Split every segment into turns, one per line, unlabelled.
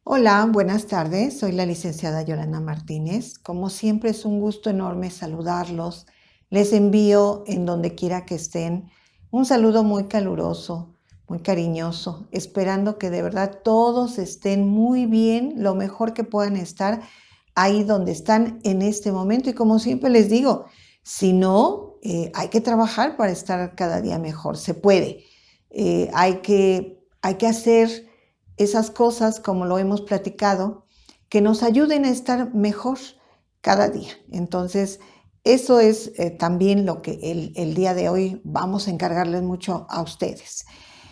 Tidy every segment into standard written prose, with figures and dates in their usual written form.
Hola, buenas tardes. Soy la licenciada Yolanda Martínez. Como siempre es un gusto enorme saludarlos. Les envío en donde quiera que estén un saludo muy caluroso, muy cariñoso, esperando que de verdad todos estén muy bien, lo mejor que puedan estar ahí donde están en este momento. Y como siempre les digo, si no, hay que trabajar para estar cada día mejor. Se puede. Hay que hacer esas cosas, como lo hemos platicado, que nos ayuden a estar mejor cada día. Entonces, eso es también lo que el día de hoy vamos a encargarles mucho a ustedes.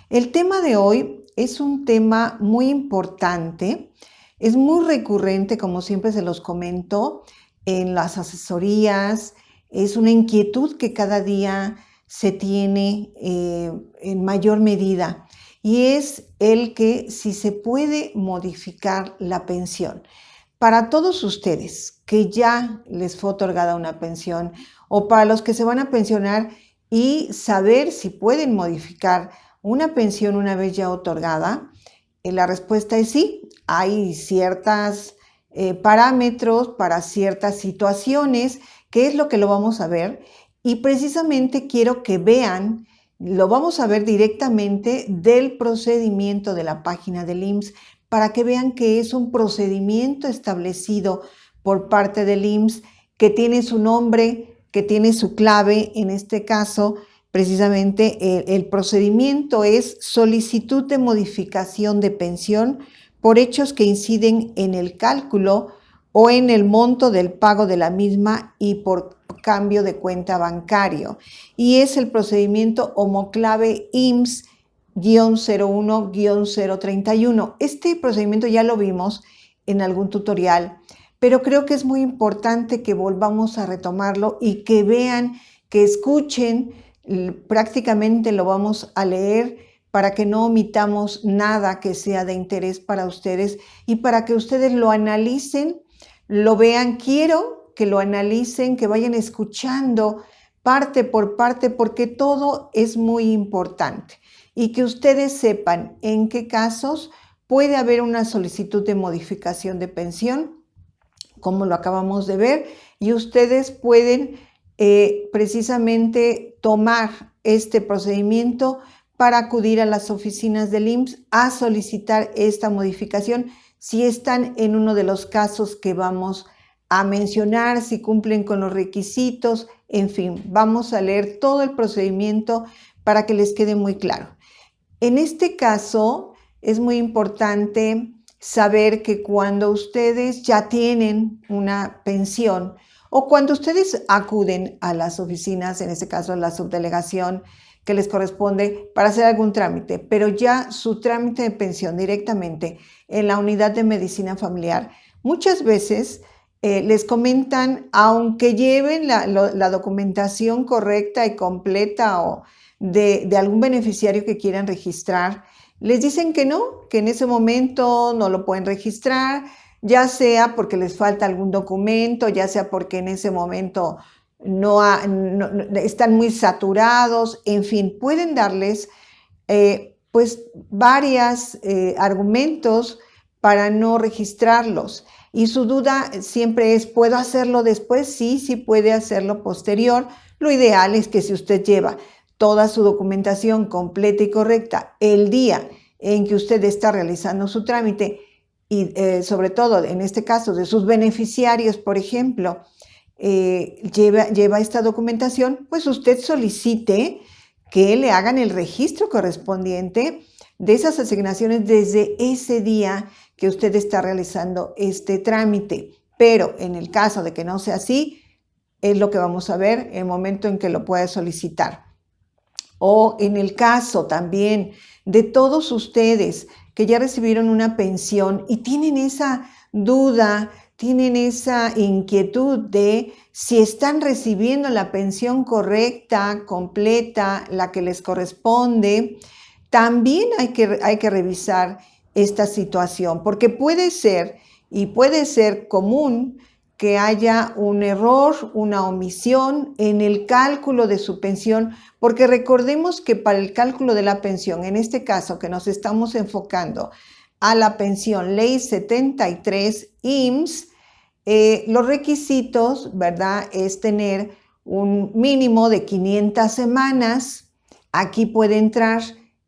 El tema de hoy es un tema muy importante, es muy recurrente, como siempre se los comento, en las asesorías, es una inquietud que cada día se tiene en mayor medida y es el que si se puede modificar la pensión. Para todos ustedes que ya les fue otorgada una pensión o para los que se van a pensionar y saber si pueden modificar una pensión una vez ya otorgada, la respuesta es sí. Hay ciertos parámetros para ciertas situaciones, que es lo que lo vamos a ver. Y precisamente quiero que vean, lo vamos a ver directamente del procedimiento de la página del IMSS, para que vean que es un procedimiento establecido por parte del IMSS, que tiene su nombre, que tiene su clave. En este caso, precisamente el procedimiento es solicitud de modificación de pensión por hechos que inciden en el cálculo o en el monto del pago de la misma y por cambio de cuenta bancario. Y es el procedimiento homoclave IMSS-01-031. Este procedimiento ya lo vimos en algún tutorial, pero creo que es muy importante que volvamos a retomarlo y que vean, que escuchen. Prácticamente lo vamos a leer para que no omitamos nada que sea de interés para ustedes y para que ustedes lo analicen, lo vean. Quiero que lo analicen, que vayan escuchando parte por parte, porque todo es muy importante y que ustedes sepan en qué casos puede haber una solicitud de modificación de pensión, como lo acabamos de ver, y ustedes pueden precisamente tomar este procedimiento para acudir a las oficinas del IMSS a solicitar esta modificación si están en uno de los casos que vamos a mencionar, si cumplen con los requisitos. En fin, vamos a leer todo el procedimiento para que les quede muy claro. En este caso, es muy importante saber que cuando ustedes ya tienen una pensión o cuando ustedes acuden a las oficinas, en este caso la subdelegación que les corresponde para hacer algún trámite, pero ya su trámite de pensión directamente en la unidad de medicina familiar, muchas veces les comentan, aunque lleven la documentación correcta y completa o de algún beneficiario que quieran registrar, les dicen que no, que en ese momento no lo pueden registrar, ya sea porque les falta algún documento, ya sea porque en ese momento están muy saturados. En fin, pueden darles pues varios argumentos para no registrarlos. Y su duda siempre es, ¿puedo hacerlo después? Sí, sí puede hacerlo posterior. Lo ideal es que si usted lleva toda su documentación completa y correcta el día en que usted está realizando su trámite y sobre todo en este caso de sus beneficiarios, por ejemplo, lleva esta documentación, pues usted solicite que le hagan el registro correspondiente de esas asignaciones desde ese día que usted está realizando este trámite. Pero en el caso de que no sea así, es lo que vamos a ver en el momento en que lo pueda solicitar. O en el caso también de todos ustedes que ya recibieron una pensión y tienen esa duda, tienen esa inquietud de si están recibiendo la pensión correcta, completa, la que les corresponde, también hay que revisar esta situación, porque puede ser común que haya un error, una omisión en el cálculo de su pensión, porque recordemos que para el cálculo de la pensión, en este caso que nos estamos enfocando a la pensión Ley 73 IMSS, los requisitos, ¿verdad?, es tener un mínimo de 500 semanas. Aquí puede entrar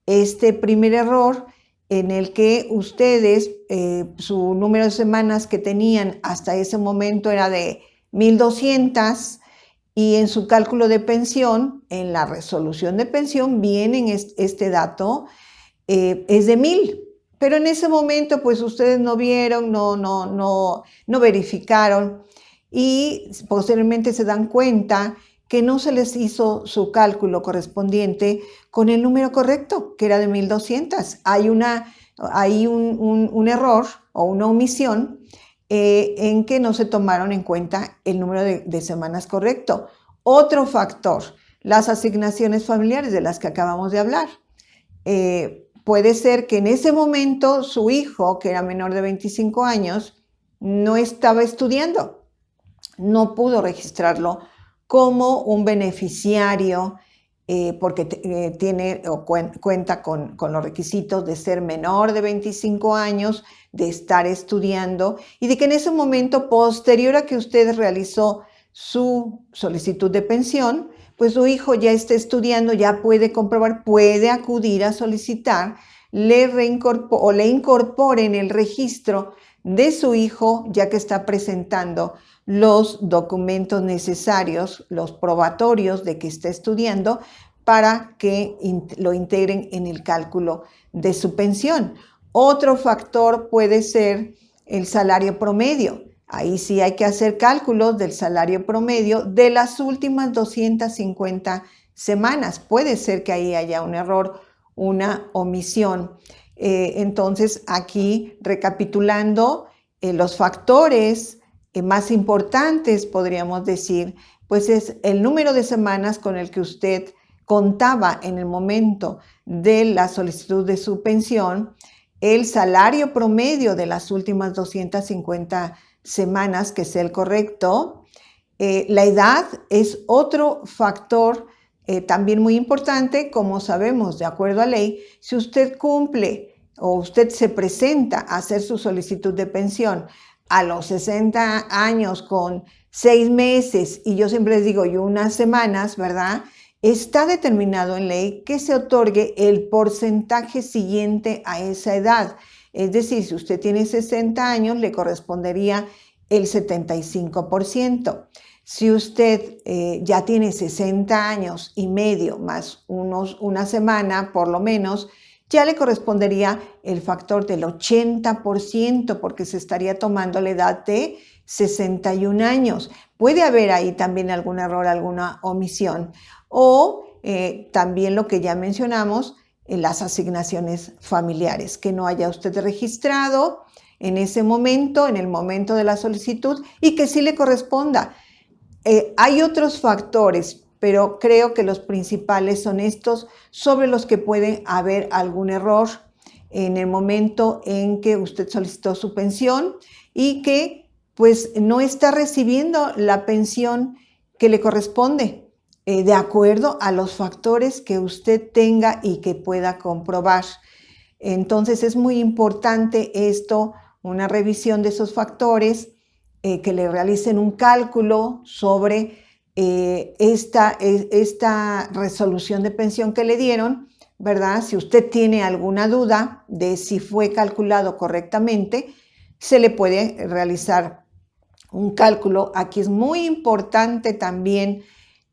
este primer error en el que ustedes, su número de semanas que tenían hasta ese momento era de 1200, y en su cálculo de pensión, en la resolución de pensión, viene este dato, es de 1000. Pero en ese momento, pues ustedes no vieron, no verificaron, y posteriormente se dan cuenta que no se les hizo su cálculo correspondiente con el número correcto, que era de 1200. Hay un error o una omisión en que no se tomaron en cuenta el número de semanas correcto. Otro factor, las asignaciones familiares de las que acabamos de hablar. Puede ser que en ese momento su hijo, que era menor de 25 años, no estaba estudiando, no pudo registrarlo como un beneficiario porque tiene o cuenta con los requisitos de ser menor de 25 años, de estar estudiando, y de que en ese momento, posterior a que usted realizó su solicitud de pensión, pues su hijo ya está estudiando, ya puede comprobar, puede acudir a solicitar, le incorpore en el registro de su hijo, ya que está presentando los documentos necesarios, los probatorios de que está estudiando, para que lo integren en el cálculo de su pensión. Otro factor puede ser el salario promedio. Ahí sí hay que hacer cálculos del salario promedio de las últimas 250 semanas. Puede ser que ahí haya un error, una omisión. Entonces, aquí recapitulando, los factores más importantes, podríamos decir, pues es el número de semanas con el que usted contaba en el momento de la solicitud de su pensión, el salario promedio de las últimas 250 semanas, que sea el correcto. La edad es otro factor también muy importante. Como sabemos, de acuerdo a ley, si usted cumple o usted se presenta a hacer su solicitud de pensión a los 60 años con 6 meses, y yo siempre les digo, y unas semanas, ¿verdad?, está determinado en ley que se otorgue el porcentaje siguiente a esa edad. Es decir, si usted tiene 60 años, le correspondería el 75%. Si usted ya tiene 60 años y medio más una semana, por lo menos, ya le correspondería el factor del 80%, porque se estaría tomando la edad de 61 años. Puede haber ahí también algún error, alguna omisión. O también lo que ya mencionamos, las asignaciones familiares, que no haya usted registrado en ese momento, en el momento de la solicitud, y que sí le corresponda. Hay otros factores, pero creo que los principales son estos, sobre los que puede haber algún error en el momento en que usted solicitó su pensión y que pues no está recibiendo la pensión que le corresponde, de acuerdo a los factores que usted tenga y que pueda comprobar. Entonces es muy importante esto, una revisión de esos factores, que le realicen un cálculo sobre esta resolución de pensión que le dieron, ¿verdad? Si usted tiene alguna duda de si fue calculado correctamente, se le puede realizar un cálculo. Aquí es muy importante también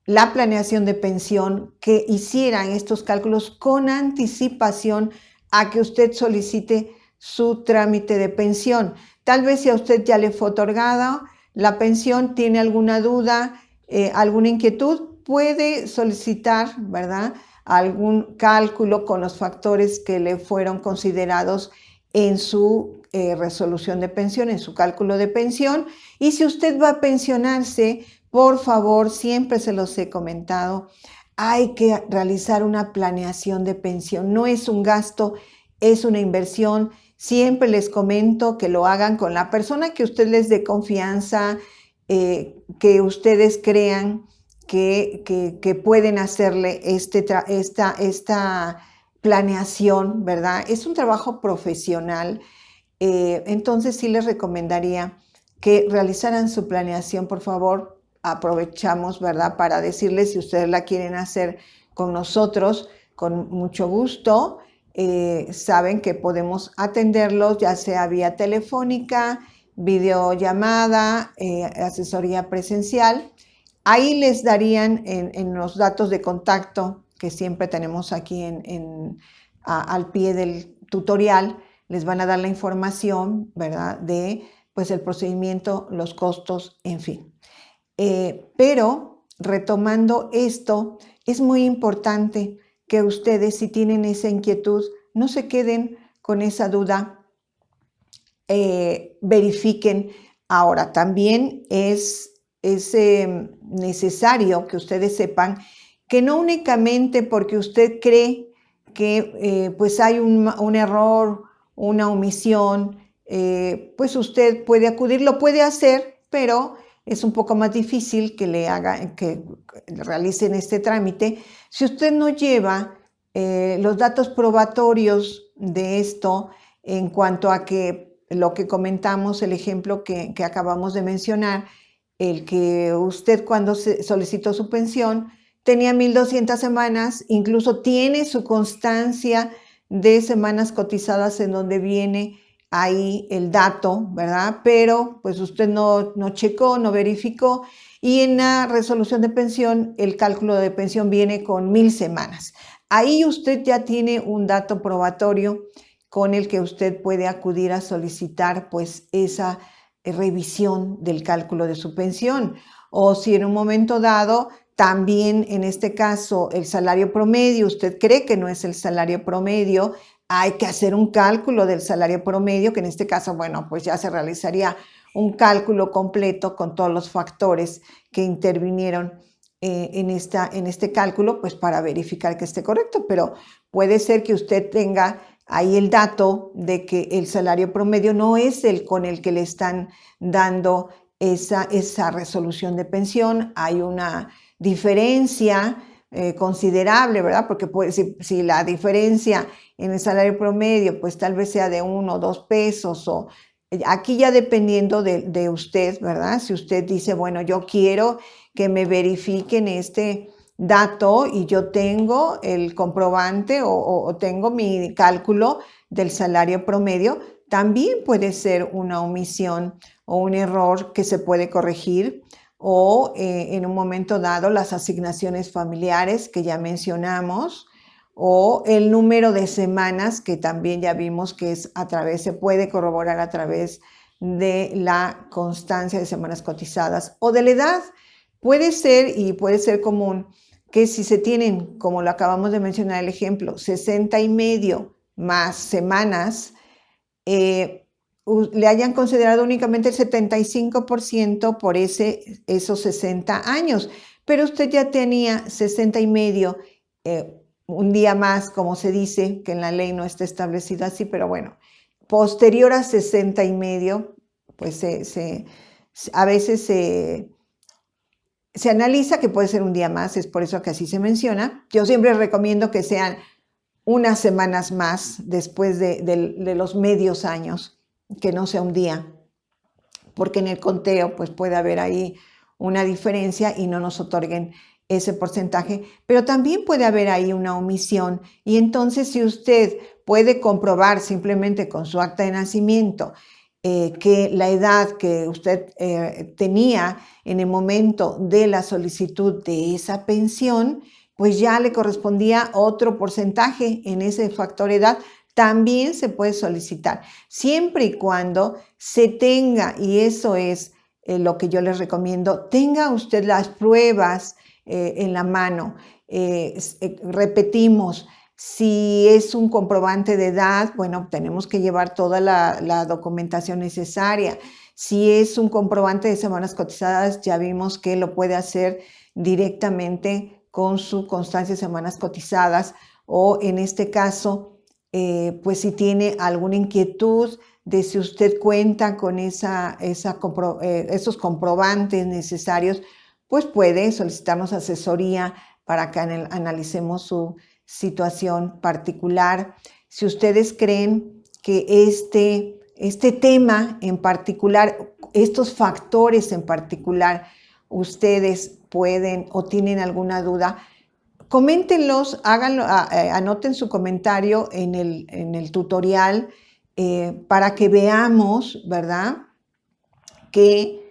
la planeación de pensión, que hicieran estos cálculos con anticipación a que usted solicite su trámite de pensión. Tal vez si a usted ya le fue otorgada la pensión, tiene alguna duda, alguna inquietud, puede solicitar, ¿verdad?, algún cálculo con los factores que le fueron considerados en su resolución de pensión, en su cálculo de pensión. Y si usted va a pensionarse, por favor, siempre se los he comentado, hay que realizar una planeación de pensión. No es un gasto, es una inversión. Siempre les comento que lo hagan con la persona que usted les dé confianza, que ustedes crean que pueden hacerle esta planeación, ¿verdad? Es un trabajo profesional, entonces sí les recomendaría que realizaran su planeación, por favor. Aprovechamos, ¿verdad? Para decirles si ustedes la quieren hacer con nosotros, con mucho gusto. Saben que podemos atenderlos, ya sea vía telefónica, videollamada, asesoría presencial. Ahí les darían en los datos de contacto que siempre tenemos aquí al pie del tutorial, les van a dar la información, ¿verdad? De pues el procedimiento, los costos, en fin. Pero retomando esto, es muy importante que ustedes, si tienen esa inquietud, no se queden con esa duda, verifiquen. Ahora, también es necesario que ustedes sepan que no únicamente porque usted cree que pues hay un error, una omisión, pues usted puede acudir, lo puede hacer, pero es un poco más difícil que realicen este trámite. Si usted no lleva los datos probatorios de esto, en cuanto a que lo que comentamos, el ejemplo que acabamos de mencionar, el que usted cuando solicitó su pensión tenía 1,200 semanas, incluso tiene su constancia de semanas cotizadas en donde viene ahí el dato, ¿verdad? Pero pues usted no checó, no verificó, y en la resolución de pensión el cálculo de pensión viene con 1,000 semanas. Ahí usted ya tiene un dato probatorio con el que usted puede acudir a solicitar pues esa revisión del cálculo de su pensión. O si en un momento dado también en este caso el salario promedio, usted cree que no es el salario promedio, hay que hacer un cálculo del salario promedio, que en este caso, bueno, pues ya se realizaría un cálculo completo con todos los factores que intervinieron en este cálculo, pues para verificar que esté correcto, pero puede ser que usted tenga ahí el dato de que el salario promedio no es el con el que le están dando esa resolución de pensión. Hay una diferencia considerable, ¿verdad? Porque si la diferencia en el salario promedio, pues tal vez sea de 1 o 2 pesos, o aquí ya dependiendo de usted, ¿verdad? Si usted dice, bueno, yo quiero que me verifiquen este dato y yo tengo el comprobante o tengo mi cálculo del salario promedio, también puede ser una omisión o un error que se puede corregir, o en un momento dado las asignaciones familiares que ya mencionamos, o el número de semanas que también ya vimos que se puede corroborar a través de la constancia de semanas cotizadas o de la edad. Puede ser común que si se tienen, como lo acabamos de mencionar el ejemplo, 60 y medio más semanas, le hayan considerado únicamente el 75% por esos 60 años, pero usted ya tenía 60 y medio, un día más, como se dice, que en la ley no está establecido así, pero bueno, posterior a 60 y medio, pues a veces se analiza que puede ser un día más, es por eso que así se menciona. Yo siempre recomiendo que sean unas semanas más después de los medios años, que no sea un día, porque en el conteo pues puede haber ahí una diferencia y no nos otorguen ese porcentaje, pero también puede haber ahí una omisión, y entonces si usted puede comprobar simplemente con su acta de nacimiento que la edad que usted tenía en el momento de la solicitud de esa pensión, pues ya le correspondía otro porcentaje en ese factor edad, también se puede solicitar, siempre y cuando se tenga, y eso es lo que yo les recomiendo, tenga usted las pruebas en la mano. Repetimos, si es un comprobante de edad, bueno, tenemos que llevar toda la documentación necesaria. Si es un comprobante de semanas cotizadas, ya vimos que lo puede hacer directamente con su constancia de semanas cotizadas, o en este caso, pues si tiene alguna inquietud de si usted cuenta con esos comprobantes necesarios, pues puede solicitarnos asesoría para que analicemos situación particular. Si ustedes creen que este tema en particular, estos factores en particular, ustedes pueden o tienen alguna duda, coméntenlos, háganlo, anoten su comentario en el tutorial para que veamos, ¿verdad? Qué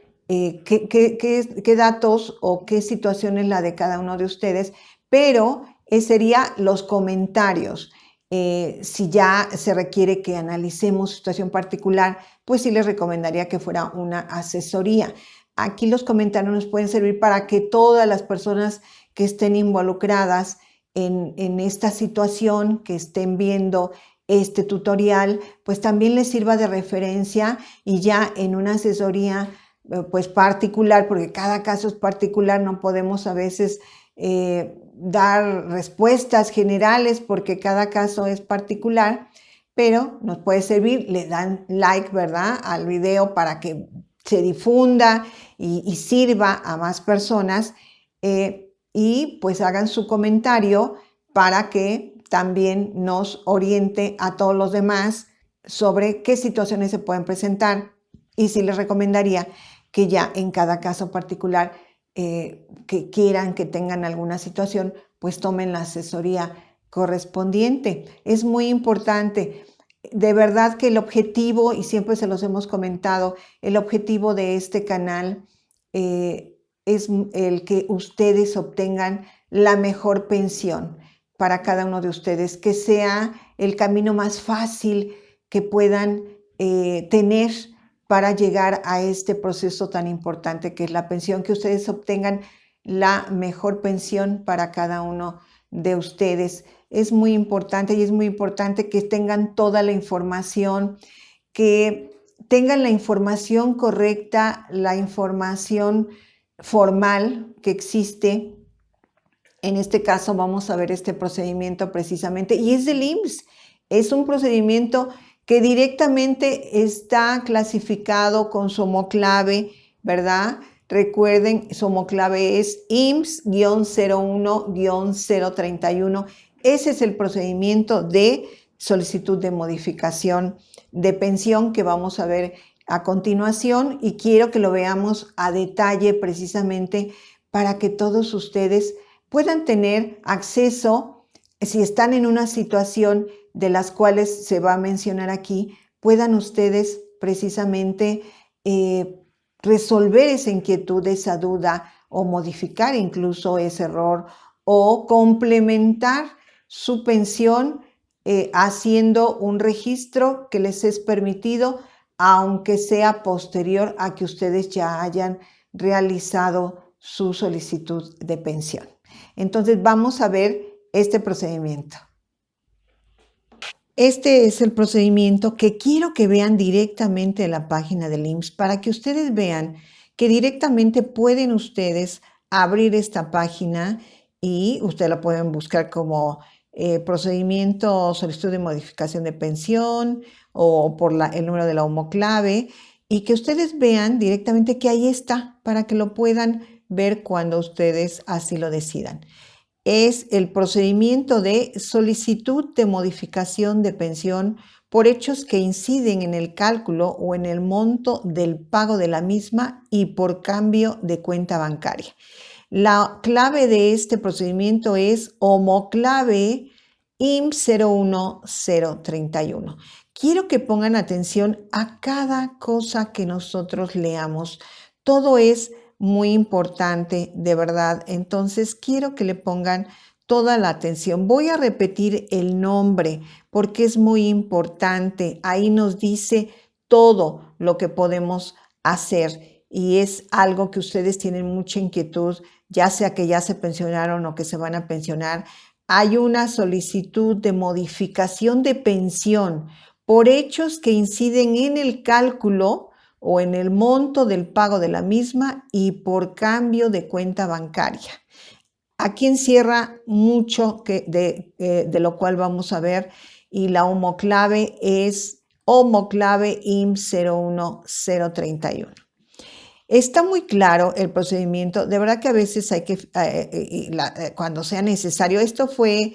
datos o qué situación es la de cada uno de ustedes, pero sería los comentarios. Si ya se requiere que analicemos situación particular, pues sí les recomendaría que fuera una asesoría. Aquí los comentarios nos pueden servir para que todas las personas que estén involucradas en esta situación, que estén viendo este tutorial, pues también les sirva de referencia y ya en una asesoría pues particular, porque cada caso es particular, no podemos a veces dar respuestas generales porque cada caso es particular, pero nos puede servir, le dan like, ¿verdad?, al video para que se difunda y sirva a más personas y pues hagan su comentario para que también nos oriente a todos los demás sobre qué situaciones se pueden presentar y sí les recomendaría que ya en cada caso particular que quieran que tengan alguna situación, pues tomen la asesoría correspondiente. Es muy importante. De verdad que el objetivo, y siempre se los hemos comentado, el objetivo de este canal es el que ustedes obtengan la mejor pensión para cada uno de ustedes, que sea el camino más fácil que puedan tener para llegar a este proceso tan importante que es la pensión, que ustedes obtengan la mejor pensión para cada uno de ustedes. Es muy importante y es muy importante que tengan toda la información, que tengan la información correcta, la información formal que existe. En este caso vamos a ver este procedimiento precisamente y es del IMSS. Es un procedimiento que directamente está clasificado con su homoclave, ¿verdad? Recuerden, su homoclave es IMSS-01-031. Ese es el procedimiento de solicitud de modificación de pensión que vamos a ver a continuación y quiero que lo veamos a detalle precisamente para que todos ustedes puedan tener acceso, si están en una situación de las cuales se va a mencionar aquí, puedan ustedes precisamente resolver esa inquietud, esa duda o modificar incluso ese error o complementar su pensión haciendo un registro que les es permitido, aunque sea posterior a que ustedes ya hayan realizado su solicitud de pensión. Entonces vamos a ver este procedimiento. Este es el procedimiento que quiero que vean directamente en la página del IMSS para que ustedes vean que directamente pueden ustedes abrir esta página y ustedes la pueden buscar como procedimiento solicitud de modificación de pensión o por el número de la homoclave y que ustedes vean directamente que ahí está para que lo puedan ver cuando ustedes así lo decidan. Es el procedimiento de solicitud de modificación de pensión por hechos que inciden en el cálculo o en el monto del pago de la misma y por cambio de cuenta bancaria. La clave de este procedimiento es homoclave IM01031. Quiero que pongan atención a cada cosa que nosotros leamos. Todo es muy importante, de verdad. Entonces, quiero que le pongan toda la atención. Voy a repetir el nombre porque es muy importante. Ahí nos dice todo lo que podemos hacer y es algo que ustedes tienen mucha inquietud, ya sea que ya se pensionaron o que se van a pensionar. Hay una solicitud de modificación de pensión por hechos que inciden en el cálculo o en el monto del pago de la misma y por cambio de cuenta bancaria. Aquí encierra mucho de lo cual vamos a ver y la homoclave es homoclave IM01031. Está muy claro el procedimiento, de verdad que a veces hay que, cuando sea necesario, esto fue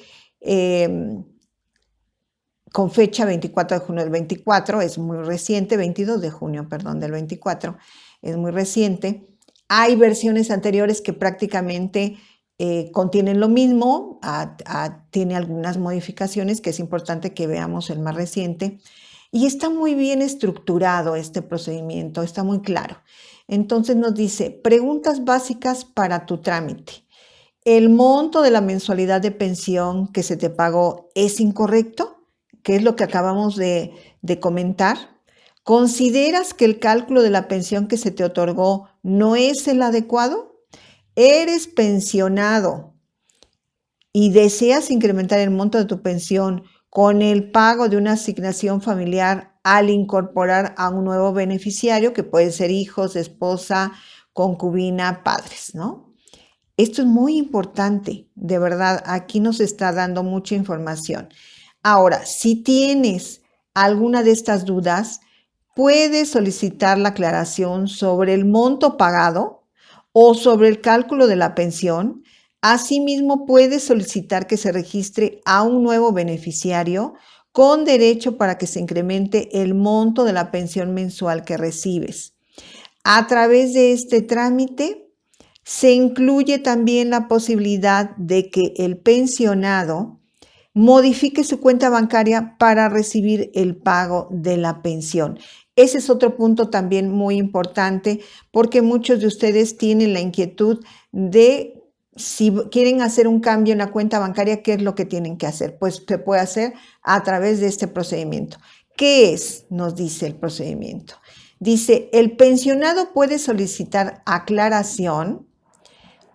con fecha 24 de junio del 24, es muy reciente, 22 de junio, perdón, del 24, es muy reciente. Hay versiones anteriores que prácticamente contienen lo mismo, tiene algunas modificaciones que es importante que veamos el más reciente. Y está muy bien estructurado este procedimiento, está muy claro. Entonces nos dice, preguntas básicas para tu trámite. ¿El monto de la mensualidad de pensión que se te pagó es incorrecto? ¿Qué es lo que acabamos de comentar? ¿Consideras que el cálculo de la pensión que se te otorgó no es el adecuado? ¿Eres pensionado y deseas incrementar el monto de tu pensión con el pago de una asignación familiar al incorporar a un nuevo beneficiario, que puede ser hijos, esposa, concubina, padres, ¿no? Esto es muy importante, de verdad, aquí nos está dando mucha información. Ahora, si tienes alguna de estas dudas, puedes solicitar la aclaración sobre el monto pagado o sobre el cálculo de la pensión. Asimismo, puedes solicitar que se registre a un nuevo beneficiario con derecho para que se incremente el monto de la pensión mensual que recibes. A través de este trámite, se incluye también la posibilidad de que el pensionado modifique su cuenta bancaria para recibir el pago de la pensión. Ese es otro punto también muy importante porque muchos de ustedes tienen la inquietud de si quieren hacer un cambio en la cuenta bancaria, ¿qué es lo que tienen que hacer? Pues se puede hacer a través de este procedimiento. ¿Qué es? Nos dice el procedimiento. Dice, el pensionado puede solicitar aclaración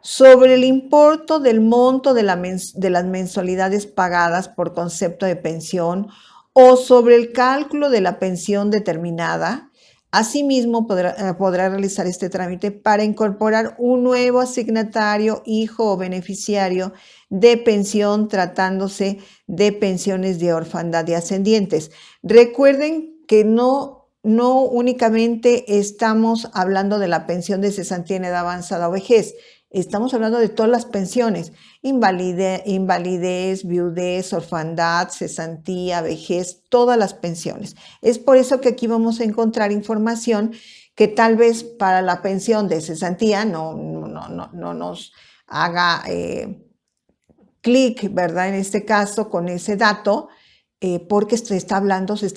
sobre el importe del monto de las mensualidades pagadas por concepto de pensión o sobre el cálculo de la pensión determinada. Asimismo, podrá realizar este trámite para incorporar un nuevo asignatario, hijo o beneficiario de pensión tratándose de pensiones de orfandad y ascendientes. Recuerden que no únicamente estamos hablando de la pensión de cesantía en edad avanzada o vejez. Estamos hablando de todas las pensiones, invalidez, viudez, orfandad, cesantía, vejez, todas las pensiones. Es por eso que aquí vamos a encontrar información que tal vez para la pensión de cesantía no nos haga clic, ¿verdad? En este caso, con ese dato, porque se está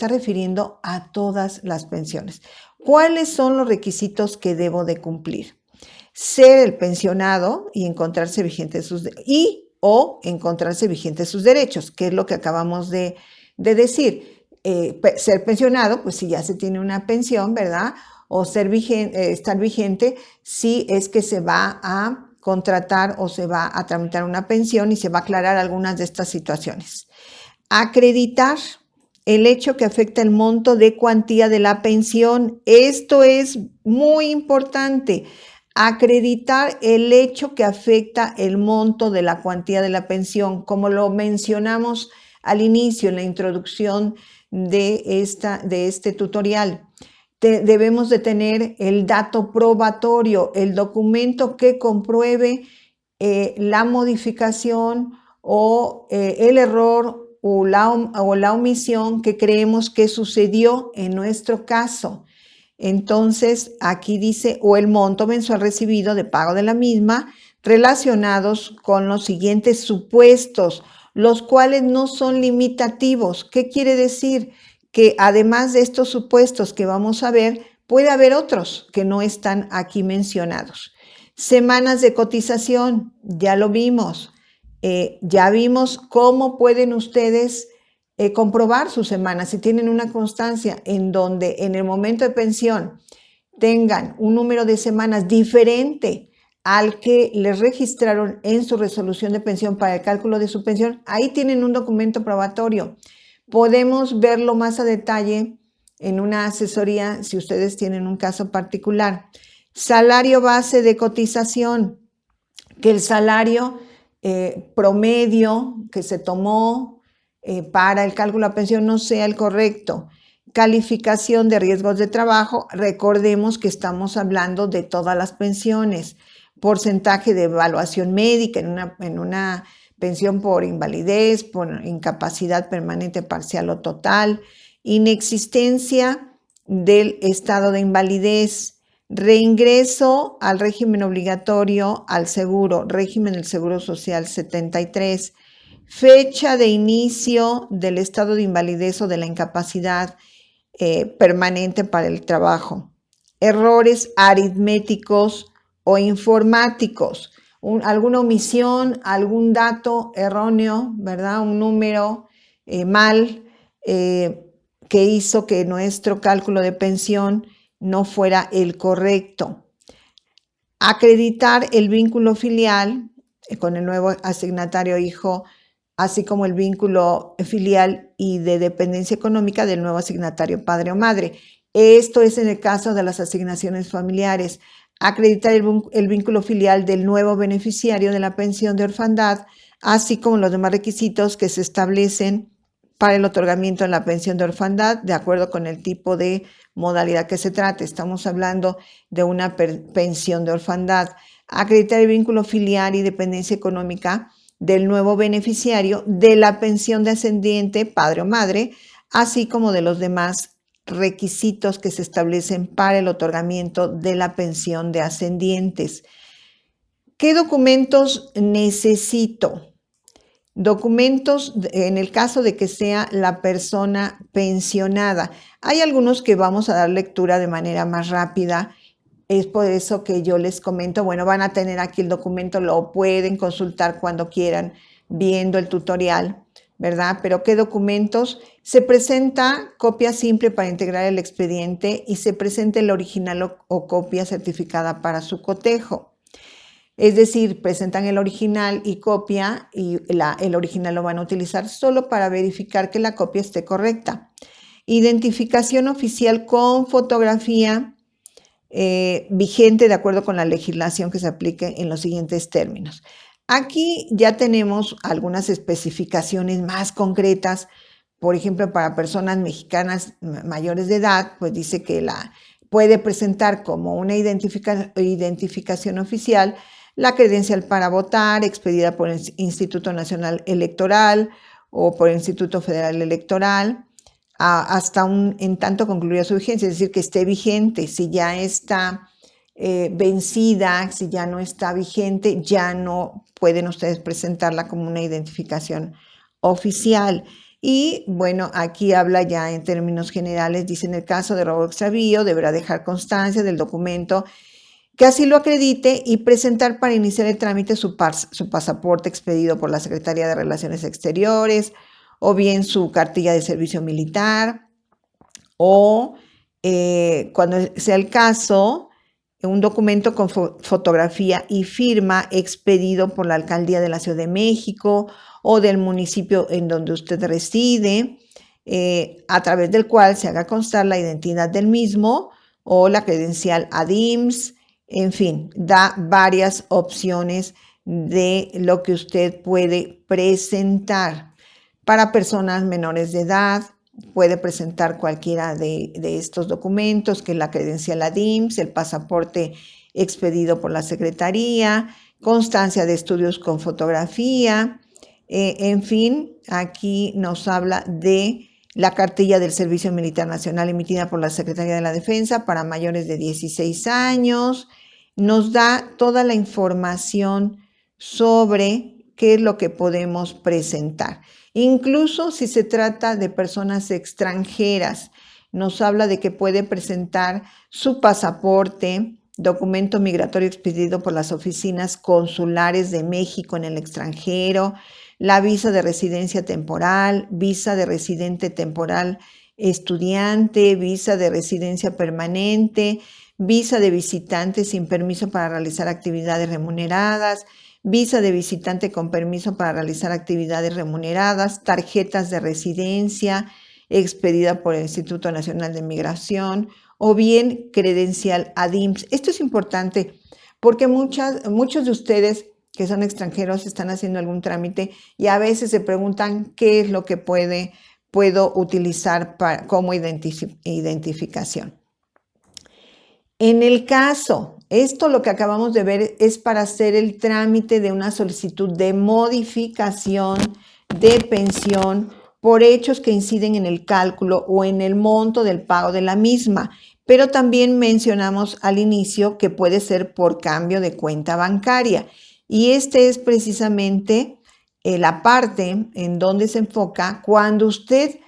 refiriendo a todas las pensiones. ¿Cuáles son los requisitos que debo de cumplir? Ser el pensionado y encontrarse vigentes sus derechos, que es lo que acabamos de decir. Ser pensionado, pues si ya se tiene una pensión, ¿verdad? O estar vigente si es que se va a contratar o se va a tramitar una pensión y se va a aclarar algunas de estas situaciones. Acreditar el hecho que afecta el monto de cuantía de la pensión. Esto es muy importante. Acreditar el hecho que afecta el monto de la cuantía de la pensión, como lo mencionamos al inicio en la introducción de este tutorial. Debemos de tener el dato probatorio, el documento que compruebe la modificación o el error o la omisión que creemos que sucedió en nuestro caso. Entonces, aquí dice, o el monto mensual recibido de pago de la misma, relacionados con los siguientes supuestos, los cuales no son limitativos. ¿Qué quiere decir? Que además de estos supuestos que vamos a ver, puede haber otros que no están aquí mencionados. Semanas de cotización, ya lo vimos. Ya vimos cómo pueden ustedes comprobar sus semanas, si tienen una constancia en donde en el momento de pensión tengan un número de semanas diferente al que les registraron en su resolución de pensión para el cálculo de su pensión, ahí tienen un documento probatorio. Podemos verlo más a detalle en una asesoría si ustedes tienen un caso particular. Salario base de cotización, que el salario promedio que se tomó para el cálculo de la pensión no sea el correcto. Calificación de riesgos de trabajo, recordemos que estamos hablando de todas las pensiones. Porcentaje de evaluación médica en una pensión por invalidez, por incapacidad permanente parcial o total, inexistencia del estado de invalidez, reingreso al régimen obligatorio al seguro, régimen del Seguro Social 73, fecha de inicio del estado de invalidez o de la incapacidad permanente para el trabajo, errores aritméticos o informáticos, alguna omisión, algún dato erróneo, ¿verdad? Un número mal que hizo que nuestro cálculo de pensión no fuera el correcto. Acreditar el vínculo filial con el nuevo asignatario hijo, así como el vínculo filial y de dependencia económica del nuevo asignatario padre o madre. Esto es en el caso de las asignaciones familiares. Acreditar el vínculo filial del nuevo beneficiario de la pensión de orfandad, así como los demás requisitos que se establecen para el otorgamiento de la pensión de orfandad, de acuerdo con el tipo de modalidad que se trate. Estamos hablando de una pensión de orfandad. Acreditar el vínculo filial y dependencia económica del nuevo beneficiario de la pensión de ascendiente, padre o madre, así como de los demás requisitos que se establecen para el otorgamiento de la pensión de ascendientes. ¿Qué documentos necesito? Documentos en el caso de que sea la persona pensionada. Hay algunos que vamos a dar lectura de manera más rápida. Es por eso que yo les comento, bueno, van a tener aquí el documento, lo pueden consultar cuando quieran, viendo el tutorial, ¿verdad? Pero ¿qué documentos? Se presenta copia simple para integrar el expediente y se presenta el original o copia certificada para su cotejo. Es decir, presentan el original y copia y el original lo van a utilizar solo para verificar que la copia esté correcta. Identificación oficial con fotografía vigente de acuerdo con la legislación que se aplique en los siguientes términos. Aquí ya tenemos algunas especificaciones más concretas. Por ejemplo, para personas mexicanas mayores de edad, pues dice que puede presentar como una identificación oficial la credencial para votar expedida por el Instituto Nacional Electoral o por el Instituto Federal Electoral, hasta en tanto concluya su vigencia, es decir, que esté vigente. Si ya está vencida, si ya no está vigente, ya no pueden ustedes presentarla como una identificación oficial. Y bueno, aquí habla ya en términos generales, dice: en el caso de robo o extravío, deberá dejar constancia del documento que así lo acredite y presentar para iniciar el trámite su pasaporte expedido por la Secretaría de Relaciones Exteriores, o bien su cartilla de servicio militar, o cuando sea el caso, un documento con fotografía y firma expedido por la Alcaldía de la Ciudad de México o del municipio en donde usted reside, a través del cual se haga constar la identidad del mismo o la credencial ADIMS. En fin, da varias opciones de lo que usted puede presentar. Para personas menores de edad, puede presentar cualquiera de estos documentos, que es la credencial ADIMS, el pasaporte expedido por la Secretaría, constancia de estudios con fotografía. En fin, aquí nos habla de la cartilla del Servicio Militar Nacional emitida por la Secretaría de la Defensa para mayores de 16 años. Nos da toda la información sobre qué es lo que podemos presentar. Incluso si se trata de personas extranjeras, nos habla de que puede presentar su pasaporte, documento migratorio expedido por las oficinas consulares de México en el extranjero, la visa de residencia temporal, visa de residente temporal estudiante, visa de residencia permanente, visa de visitante sin permiso para realizar actividades remuneradas, visa de visitante con permiso para realizar actividades remuneradas, tarjetas de residencia expedida por el Instituto Nacional de Migración o bien credencial ADIMS. Esto es importante porque muchos de ustedes que son extranjeros están haciendo algún trámite y a veces se preguntan qué es lo que puedo utilizar como identificación. En el caso Esto, lo que acabamos de ver, es para hacer el trámite de una solicitud de modificación de pensión por hechos que inciden en el cálculo o en el monto del pago de la misma. Pero también mencionamos al inicio que puede ser por cambio de cuenta bancaria. Y este es precisamente la parte en donde se enfoca cuando usted,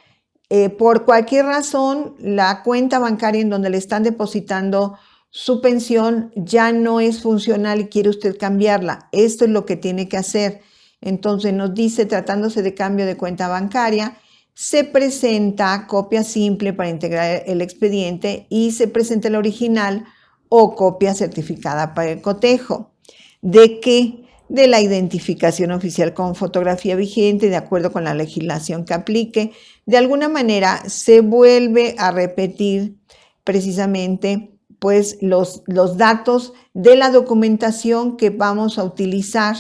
por cualquier razón, la cuenta bancaria en donde le están depositando su pensión ya no es funcional y quiere usted cambiarla. Esto es lo que tiene que hacer. Entonces nos dice, tratándose de cambio de cuenta bancaria, se presenta copia simple para integrar el expediente y se presenta el original o copia certificada para el cotejo. ¿De qué? De la identificación oficial con fotografía vigente de acuerdo con la legislación que aplique. De alguna manera se vuelve a repetir precisamente pues los datos de la documentación que vamos a utilizar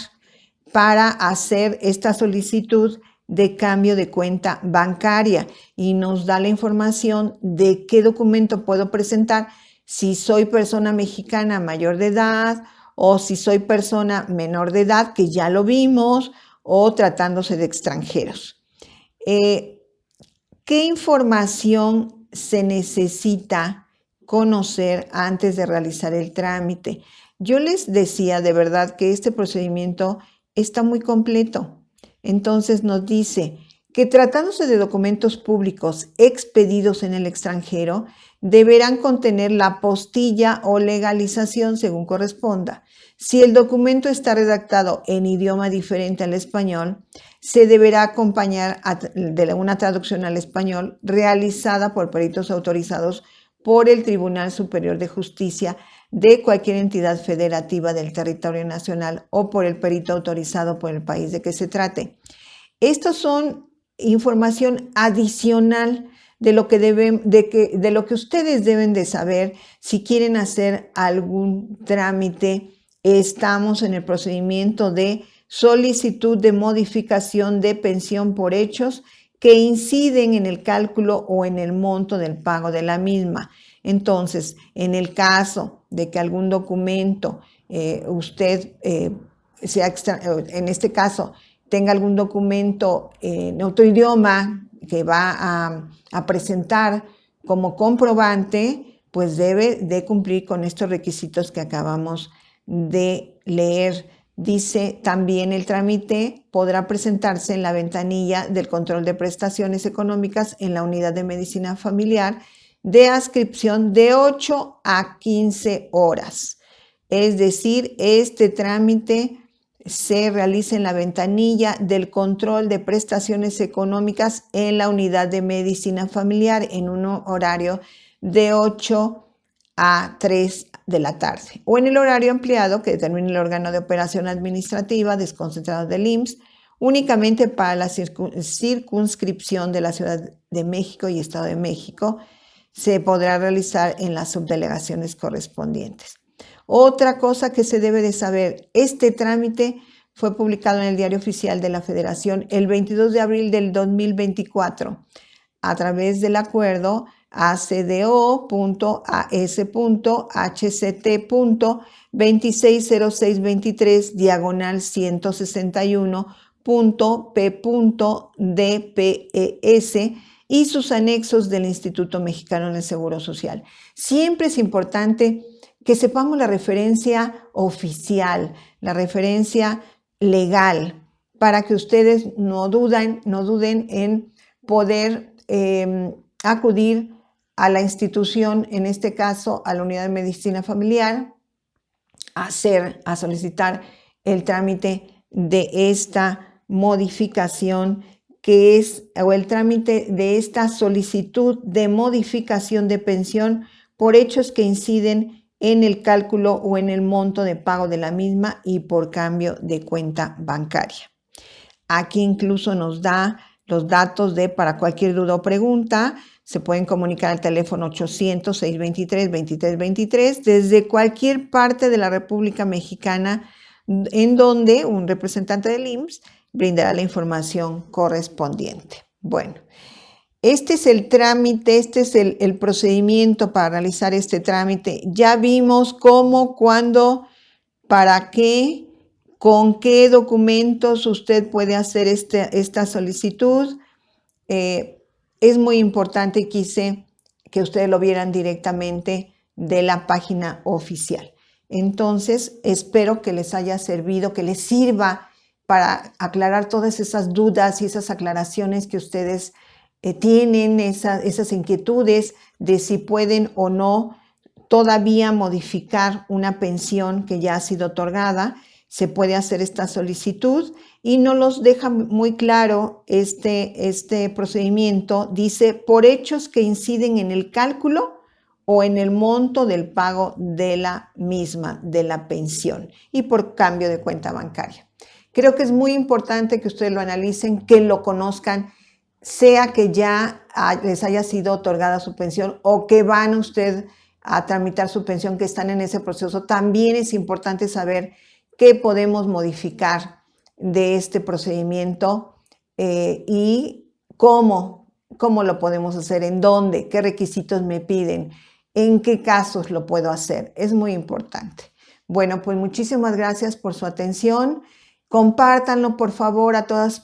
para hacer esta solicitud de cambio de cuenta bancaria, y nos da la información de qué documento puedo presentar, si soy persona mexicana mayor de edad o si soy persona menor de edad, que ya lo vimos, o tratándose de extranjeros. ¿Qué información se necesita conocer antes de realizar el trámite? Yo les decía de verdad que este procedimiento está muy completo. Entonces nos dice que tratándose de documentos públicos expedidos en el extranjero, deberán contener la apostilla o legalización según corresponda. Si el documento está redactado en idioma diferente al español, se deberá acompañar de una traducción al español realizada por peritos autorizados por el Tribunal Superior de Justicia de cualquier entidad federativa del territorio nacional o por el perito autorizado por el país de que se trate. Estos son información adicional de lo que ustedes deben de saber si quieren hacer algún trámite. Estamos en el procedimiento de solicitud de modificación de pensión por hechos que inciden en el cálculo o en el monto del pago de la misma. Entonces, en el caso de que algún documento usted en este caso tenga algún documento en otro idioma que va a presentar como comprobante, pues debe de cumplir con estos requisitos que acabamos de leer. Dice también el trámite podrá presentarse en la ventanilla del control de prestaciones económicas en la unidad de medicina familiar de adscripción de 8 a 15 horas. Es decir, este trámite se realiza en la ventanilla del control de prestaciones económicas en la unidad de medicina familiar en un horario de 8 a 3 de la tarde o en el horario ampliado que determine el órgano de operación administrativa desconcentrado del IMSS, únicamente para la circunscripción de la Ciudad de México y Estado de México. Se podrá realizar en las subdelegaciones correspondientes. Otra cosa que se debe de saber, este trámite fue publicado en el Diario Oficial de la Federación el 22 de abril del 2024 a través del acuerdo ACDO.HCT.260623/161.P.DPES y sus anexos del Instituto Mexicano del Seguro Social. Siempre es importante que sepamos la referencia oficial, la referencia legal, para que ustedes no duden en poder acudir a la institución, en este caso a la unidad de medicina familiar, a solicitar el trámite de esta modificación o el trámite de esta solicitud de modificación de pensión por hechos que inciden en el cálculo o en el monto de pago de la misma y por cambio de cuenta bancaria. Aquí incluso nos da los datos para cualquier duda o pregunta. Se pueden comunicar al teléfono 800-623-2323 desde cualquier parte de la República Mexicana, en donde un representante del IMSS brindará la información correspondiente. Bueno, Este es el trámite, este es el procedimiento para realizar este trámite. Ya vimos cómo, cuándo, para qué, con qué documentos usted puede hacer esta solicitud. Es muy importante y quise que ustedes lo vieran directamente de la página oficial. Entonces, espero que les haya servido, que les sirva para aclarar todas esas dudas y esas aclaraciones que ustedes tienen, esas inquietudes de si pueden o no todavía modificar una pensión que ya ha sido otorgada. Se puede hacer esta solicitud y no los deja muy claro este procedimiento. Dice, por hechos que inciden en el cálculo o en el monto del pago de la misma, de la pensión, y por cambio de cuenta bancaria. Creo que es muy importante que ustedes lo analicen, que lo conozcan, sea que ya les haya sido otorgada su pensión o que van usted a tramitar su pensión, que están en ese proceso. También es importante saber qué podemos modificar de este procedimiento y cómo lo podemos hacer, en dónde, qué requisitos me piden, en qué casos lo puedo hacer. Es muy importante. Bueno, pues muchísimas gracias por su atención. Compártanlo, por favor, a todas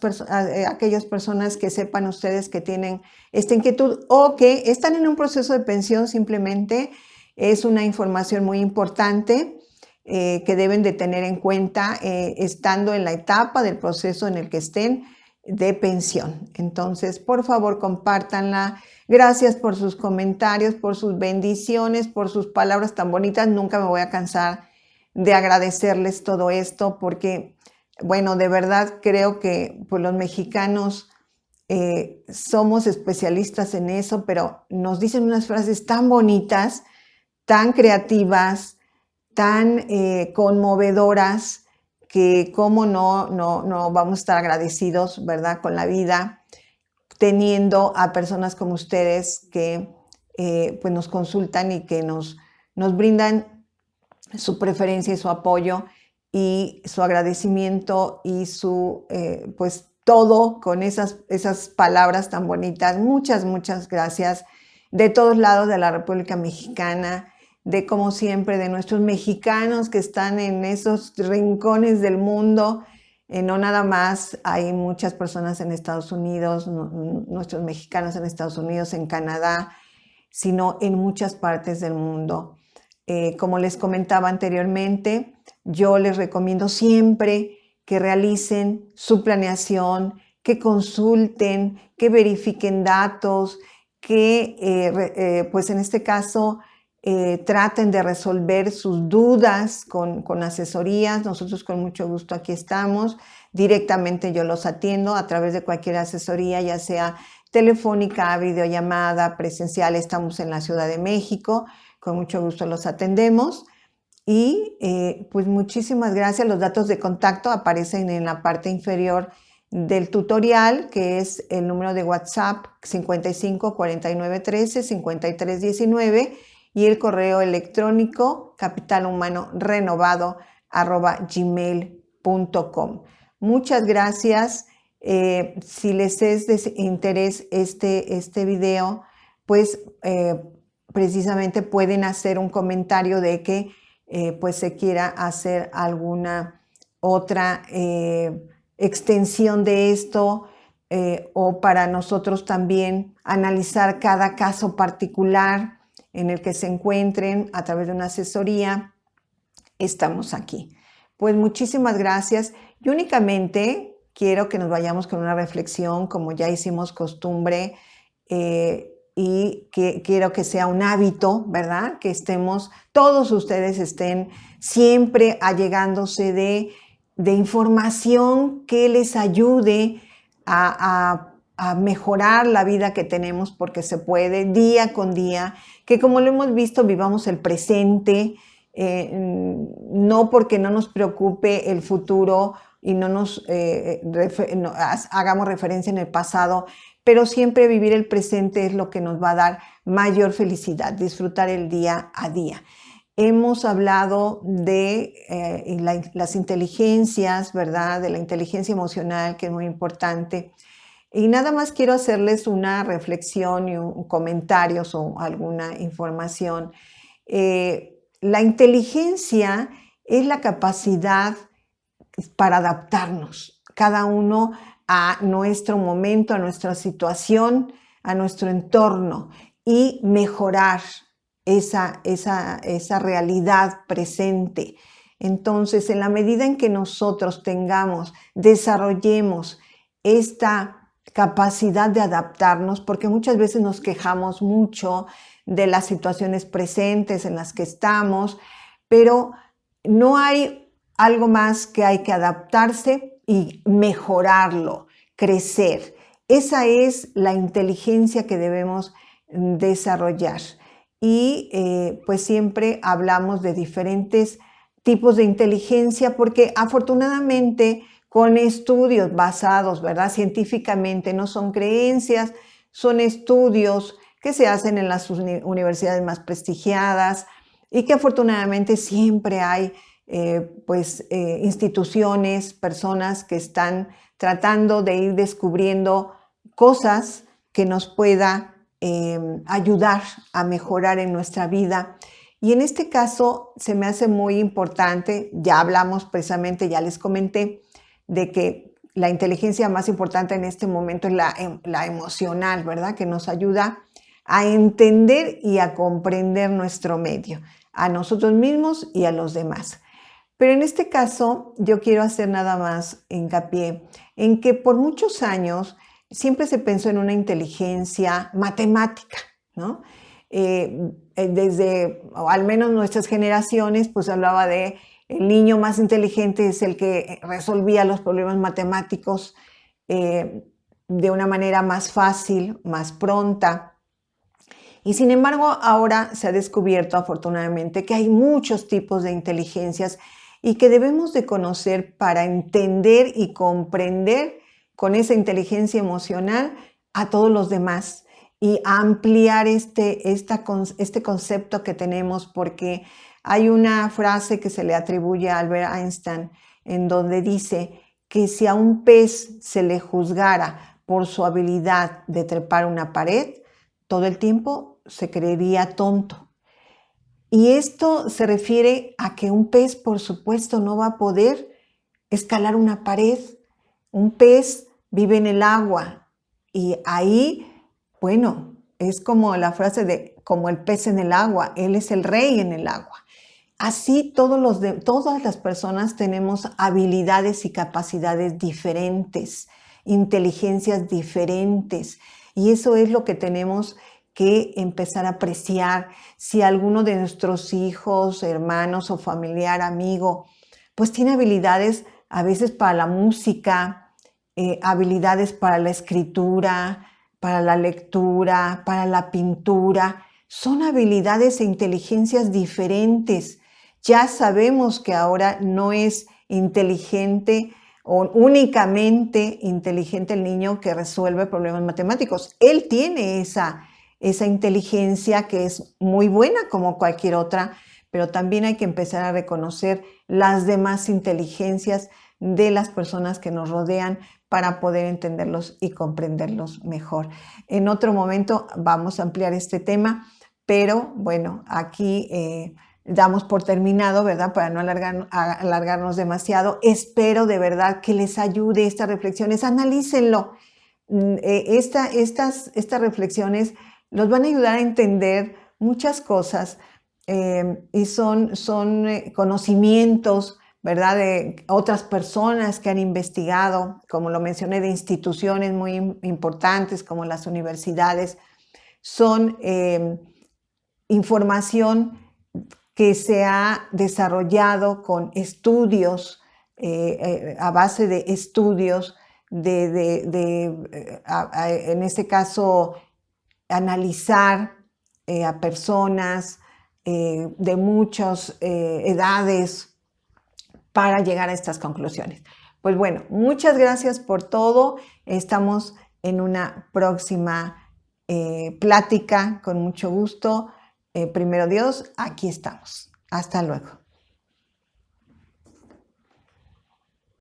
aquellas personas que sepan ustedes que tienen esta inquietud o que están en un proceso de pensión. Simplemente es una información muy importante que deben de tener en cuenta estando en la etapa del proceso en el que estén de pensión. Entonces, por favor, compártanla. Gracias por sus comentarios, por sus bendiciones, por sus palabras tan bonitas. Nunca me voy a cansar de agradecerles todo esto porque, bueno, de verdad creo que pues, los mexicanos somos especialistas en eso, pero nos dicen unas frases tan bonitas, tan creativas, tan conmovedoras, que cómo no vamos a estar agradecidos, ¿verdad?, con la vida, teniendo a personas como ustedes que pues nos consultan y que nos brindan su preferencia y su apoyo y su agradecimiento y su, pues todo con esas palabras tan bonitas. Muchas, muchas gracias de todos lados de la República Mexicana, de como siempre, de nuestros mexicanos que están en esos rincones del mundo. No nada más, hay muchas personas en Estados Unidos, nuestros mexicanos en Estados Unidos, en Canadá, sino en muchas partes del mundo. Como les comentaba anteriormente, yo les recomiendo siempre que realicen su planeación, que consulten, que verifiquen datos, que pues en este caso traten de resolver sus dudas con asesorías. Nosotros con mucho gusto aquí estamos. Directamente yo los atiendo a través de cualquier asesoría, ya sea telefónica, videollamada, presencial. Estamos en la Ciudad de México. Con mucho gusto los atendemos. Y pues muchísimas gracias. Los datos de contacto aparecen en la parte inferior del tutorial, que es el número de WhatsApp 55 49 13 53 19 y el correo electrónico capitalhumanorenovado@gmail.com. Muchas gracias. Si les es de interés este video, pues precisamente pueden hacer un comentario de que pues se quiera hacer alguna otra extensión de esto o para nosotros también analizar cada caso particular en el que se encuentren a través de una asesoría. Estamos aquí. Pues muchísimas gracias. Y únicamente quiero que nos vayamos con una reflexión, como ya hicimos costumbre, y que quiero que sea un hábito, ¿verdad? Que todos ustedes estén siempre allegándose de información que les ayude a mejorar la vida que tenemos, porque se puede día con día, que como lo hemos visto, vivamos el presente, no porque no nos preocupe el futuro y no hagamos referencia en el pasado, pero siempre vivir el presente es lo que nos va a dar mayor felicidad, disfrutar el día a día. Hemos hablado de las inteligencias, ¿verdad? De la inteligencia emocional, que es muy importante. Y nada más quiero hacerles una reflexión y comentarios o alguna información. La inteligencia es la capacidad para adaptarnos, cada uno a nuestro momento, a nuestra situación, a nuestro entorno y mejorar esa realidad presente. Entonces, en la medida en que nosotros desarrollemos esta capacidad de adaptarnos, porque muchas veces nos quejamos mucho de las situaciones presentes en las que estamos, pero no hay algo más que hay que adaptarse y mejorarlo, crecer. Esa es la inteligencia que debemos desarrollar. Y pues siempre hablamos de diferentes tipos de inteligencia porque afortunadamente con estudios basados, ¿verdad? Científicamente, no son creencias, son estudios que se hacen en las universidades más prestigiadas y que afortunadamente siempre hay instituciones, personas que están tratando de ir descubriendo cosas que nos pueda ayudar a mejorar en nuestra vida. Y en este caso se me hace muy importante, ya hablamos precisamente, ya les comenté, de que la inteligencia más importante en este momento es la emocional, ¿verdad? Que nos ayuda a entender y a comprender nuestro medio, a nosotros mismos y a los demás. Pero en este caso yo quiero hacer nada más hincapié en que por muchos años siempre se pensó en una inteligencia matemática, ¿no? Desde, o al menos nuestras generaciones, pues hablaba de el niño más inteligente es el que resolvía los problemas matemáticos de una manera más fácil, más pronta. Y sin embargo, ahora se ha descubierto afortunadamente que hay muchos tipos de inteligencias y que debemos de conocer para entender y comprender con esa inteligencia emocional a todos los demás y ampliar este concepto que tenemos, porque hay una frase que se le atribuye a Albert Einstein en donde dice que si a un pez se le juzgara por su habilidad de trepar una pared, todo el tiempo se creería tonto. Y esto se refiere a que un pez, por supuesto, no va a poder escalar una pared. Un pez vive en el agua y ahí, bueno, es como la frase de como el pez en el agua, él es el rey en el agua. Así todas las personas tenemos habilidades y capacidades diferentes, inteligencias diferentes, y eso es lo que tenemos que empezar a apreciar. Si alguno de nuestros hijos, hermanos o familiar, amigo, pues tiene habilidades a veces para la música, habilidades para la escritura, para la lectura, para la pintura, son habilidades e inteligencias diferentes. Ya sabemos que ahora no es inteligente o únicamente inteligente el niño que resuelve problemas matemáticos. Él tiene esa inteligencia que es muy buena como cualquier otra, pero también hay que empezar a reconocer las demás inteligencias de las personas que nos rodean para poder entenderlos y comprenderlos mejor. En otro momento vamos a ampliar este tema, pero bueno, aquí damos por terminado, ¿verdad? Para no alargarnos demasiado. Espero de verdad que les ayude estas reflexiones. Analícenlo. Estas reflexiones los van a ayudar a entender muchas cosas y son conocimientos, ¿verdad? De otras personas que han investigado, como lo mencioné, de instituciones muy importantes como las universidades. Son información que se ha desarrollado con estudios, a base de estudios, en este caso, analizar a personas de muchas edades para llegar a estas conclusiones. Pues bueno, muchas gracias por todo. Estamos en una próxima plática con mucho gusto. Primero Dios, aquí estamos. Hasta luego.